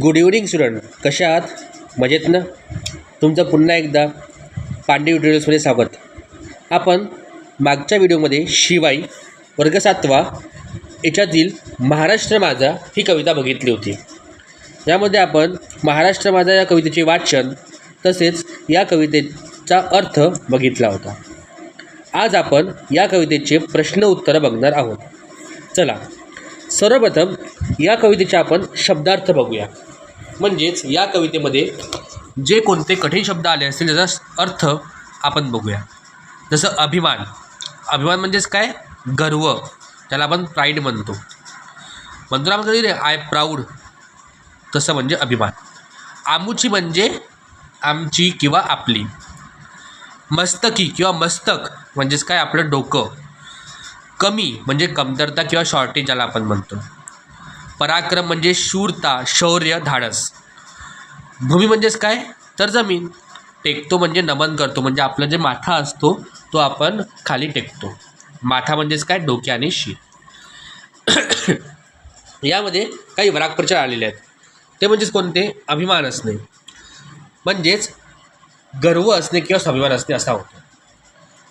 Good evening student, कशा आहात? मजेत ना? तुमचं पुन्हा एकदा पांडे ट्युटोरियल्समध्ये स्वागत. आपण मागच्या व्हिडिओमध्ये शिवाई वर्ग 7वा याच्यातील महाराष्ट्र माझा ही कविता बघितली होती. यामध्ये आपण महाराष्ट्र माझा या कवितेचे वाचन तसेच या कवितेचा अर्थ बघितला होता. आज आपण या कवितेचे प्रश्न उत्तरं बघणार आहोत. चला, सर्वप्रथम या कवितेचे आपण शब्दार्थ बघूया. म्हणजेच या कवितेमध्ये जे कोणते कठीण शब्द आले असतील त्याचा अर्थ आपण बघूया. जसं अभिमान. अभिमान म्हणजेच काय? गर्व. त्याला आपण प्राईड म्हणतो ना आपण कधी आय प्राऊड, तसं म्हणजे अभिमान. आमुची म्हणजे आमची किंवा आपली. मस्तकी किंवा मस्तक म्हणजेच काय? आपलं डोकं. कमी म्हणजे कमतरता किंवा शॉर्टेज ज्याला आपण म्हणतो. पराक्रम म्हणजे शूरता, शौर्य, धाडस. भूमी म्हणजेच काय? तर जमीन. टेकतो म्हणजे नमन करतो, म्हणजे आपला जे माथा असतो तो आपण खाली टेकतो. माथा म्हणजेच काय? डोके आणि शीर. यामध्ये काही वाक्प्रचार आलेले आहेत. ते म्हणजेच कोणते? अभिमान असणे म्हणजेच गर्व असणे किंवा स्वाभिमान असणे असा होतो.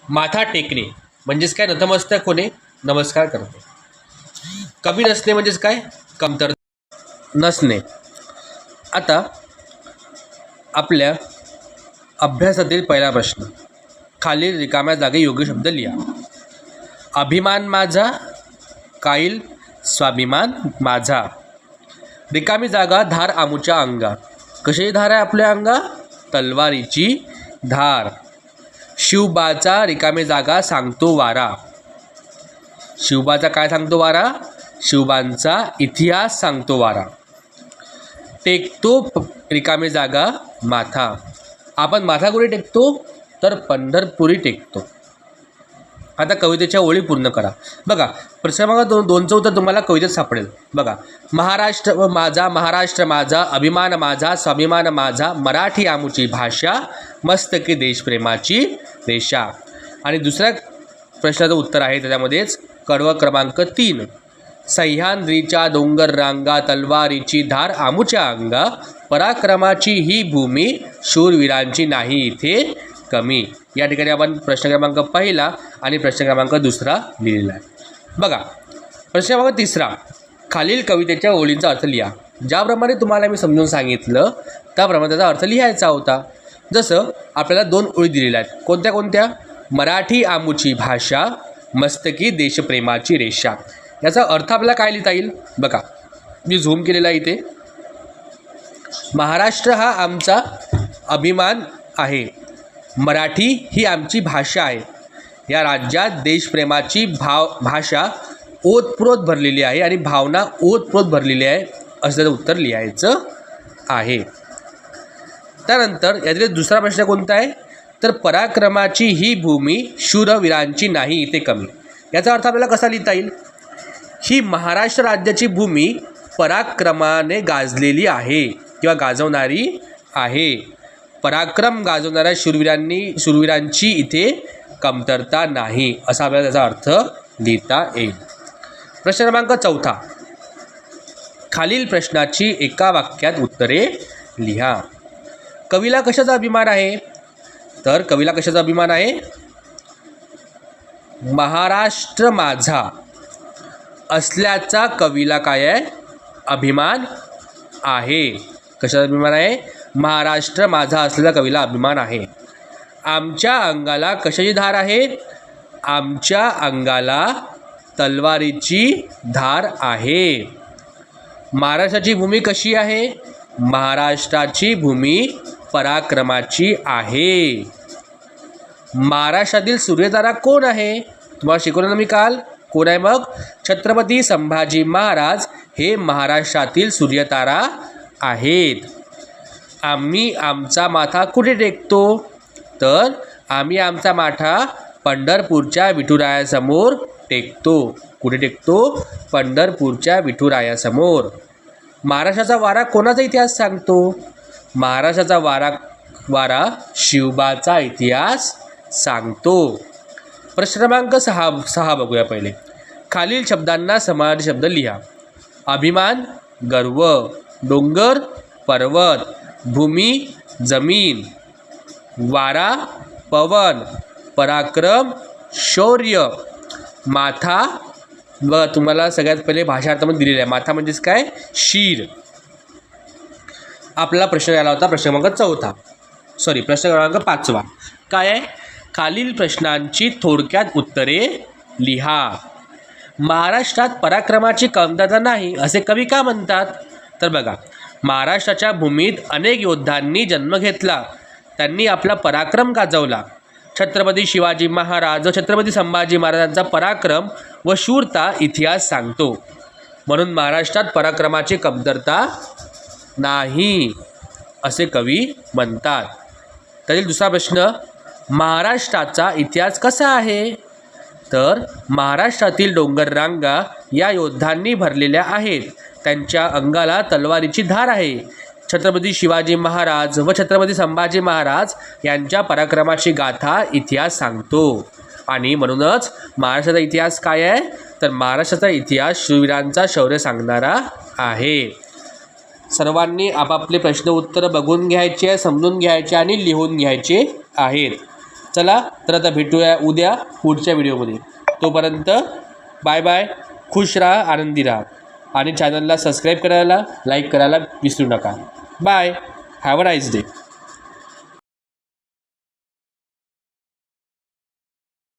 माथा टेकणे म्हणजेच काय? नतमस्तक होणे, नमस्कार करणे. कमी नसणे म्हणजेच काय? कमतर नसणे. आता आपल्या अभ्यासातील पहिला प्रश्न. खालील रिकाम्या जागी योग्य शब्द लिहा. अभिमान माझा, काईल स्वाभिमान माझा. रिकामी जागा, धार आमुच्या अंगा. कशाची धार आहे आपल्या अंगा? तलवारीची धार. शिवबाचा रिकामी जागा सांगतो वारा. शिवबाचा काय सांगतो वारा? शिवबांचा इतिहास सांगतो वारा. टेकतो रिकामी जागा माथा. आपण माथा कुठे टेकतो? तर पंढरपुरी टेकतो. आता कवितेच्या ओळी पूर्ण करा. बघा, प्रश्न क्रमांक 2चं उत्तर तुम्हाला कवितेत सापडेल. बघा, महाराष्ट्र माझा, महाराष्ट्र माझा, अभिमान माझा, स्वाभिमान माझा, मराठी आमुची भाषा, मस्तकी देशप्रेमाची रेषा. आणि दुसऱ्या प्रश्नाचं उत्तर आहे त्याच्यामध्येच कडवं क्रमांक 3. सह्याद्रीच्या डोंगर रांगा, तलवारीची धार आमुच्या अंगा, पराक्रमाची ही भूमी, शूरवीरांची नाही इथे कमी. या ठिकाणी आपण प्रश्न क्रमांक 1 आणि प्रश्न क्रमांक 2 लिहिलेला आहे. बघा, प्रश्न क्रमांक 3. खालील कवितेच्या ओळींचा अर्थ लिहा. ज्याप्रमाणे तुम्हाला मी समजून सांगितलं त्याप्रमाणे त्याचा अर्थ लिहायचा होता. जसं आपल्याला 2 ओळी दिलेल्या आहेत. कोणत्या कोणत्या? मराठी आमुची भाषा, मस्तकी देशप्रेमाची रेषा. याचा अर्थ आपल्याला काय लिहिता येईल? बघा, मी झूम केलेला आहे इथे. महाराष्ट्र हा आमचा अभिमान आहे. मराठी ही आमची भाषा आहे. या राज्यात देशप्रेमाची भाषा ओतप्रोत भरलेली आहे आणि भावना ओतप्रोत भरलेली आहे, असं त्याचं उत्तर लिहायचं आहे. त्यानंतर यातील दुसरा प्रश्न कोणता आहे? तर पराक्रमाची ही भूमी, शूरवीरांची नाही इथे कमी. याचा अर्थ आपल्याला कसा लिहिता येईल? ही महाराष्ट्र राज्याची भूमी पराक्रमाने गाजलेली आहे किंवा गाजवणारी आहे. पराक्रम गाजवणाऱ्या शूरवीरांची इथे कमतरता नाही, असा आपल्याला त्याचा अर्थ लिहिता येईल. प्रश्न क्रमांक 4. खालील प्रश्नाची एका वाक्यात उत्तरे लिहा. कवीला कशाचा अभिमान आहे? तर कवीला कशाचा अभिमान आहे? महाराष्ट्र माझा असल्याचा कवीला काय आहे? अभिमान आहे. कशाचा अभिमान आहे? महाराष्ट्र माझा असलेला कवीला अभिमान आहे. आमच्या अंगाला कशाची धार आहे? आमच्या अंगाला तलवारीची धार आहे. महाराष्ट्राची भूमी कशी आहे? महाराष्ट्राची भूमी पराक्रमाची आहे. महाराष्ट्रातील सूर्यतारा कोण आहे? तुम्हाला शिकवलं ना मी काल. कोण आहे मग? छत्रपती संभाजी महाराज हे महाराष्ट्रातील सूर्यतारा आहेत. आम्ही आमचा माथा कुठे टेकतो? तर आम्ही आमचा माथा पंढरपूरच्या विठुरायासमोर टेकतो. कुठे टेकतो? पंढरपूरच्या विठुरायासमोर. महाराष्ट्राचा वारा कोणाचा इतिहास सांगतो? महाराष्ट्राचा वारा शिवबाचा इतिहास सांगतो. प्रश्न क्रमांक 6 बघूया पहिले. खालील शब्दांना समानार्थी शब्द लिहा. अभिमान, गर्व, डोंगर, पर्वत, भूमी, जमीन, वारा, पवन, पराक्रम, शौर्य, माथा. बघा तुम्हाला सगळ्यात पहिले भाषार्थामध्ये दिलेलं आहे. माथा म्हणजेच काय? शीर. आपला प्रश्न आला होता प्रश्न क्रमांक 5. काय आहे? खालील प्रश्नांची थोडक्यात उत्तरे लिहा. महाराष्ट्रात पराक्रमाची कमतरता नाही असे कवी का म्हणतात? तर बघा, महाराष्ट्राच्या भूमीत अनेक योद्धांनी जन्म घेतला. त्यांनी आपला पराक्रम गाजवला. छत्रपती शिवाजी महाराज व छत्रपती संभाजी महाराजांचा पराक्रम व शूरता इतिहास सांगतो. म्हणून महाराष्ट्रात पराक्रमाची कमतरता नाही असे कवी म्हणतात. त्यातील दुसरा प्रश्न, महाराष्ट्राचा इतिहास कसा आहे? तर महाराष्ट्रातील डोंगररांगा या योद्धांनी भरलेल्या आहेत. त्यांच्या अंगाला तलवारीची धार आहे. छत्रपती शिवाजी महाराज व छत्रपती संभाजी महाराज यांच्या पराक्रमाची गाथा इतिहास सांगतो. आणि म्हणूनच महाराष्ट्राचा इतिहास काय आहे? तर महाराष्ट्राचा इतिहास शूरवीरांचा शौर्य सांगणारा आहे. सर्वांनी आपापले प्रश्न उत्तरं बघून घ्यायचे, समजून घ्यायचे आणि लिहून घ्यायचे आहेत. चला तर आता भेटूया उद्या पुढच्या व्हिडिओमध्ये. तोपर्यंत बाय बाय. खुश राहा, आनंदी राहा आणि चॅनलला सबस्क्राईब करायला, लाईक करायला विसरू नका. Bye. Have a nice day.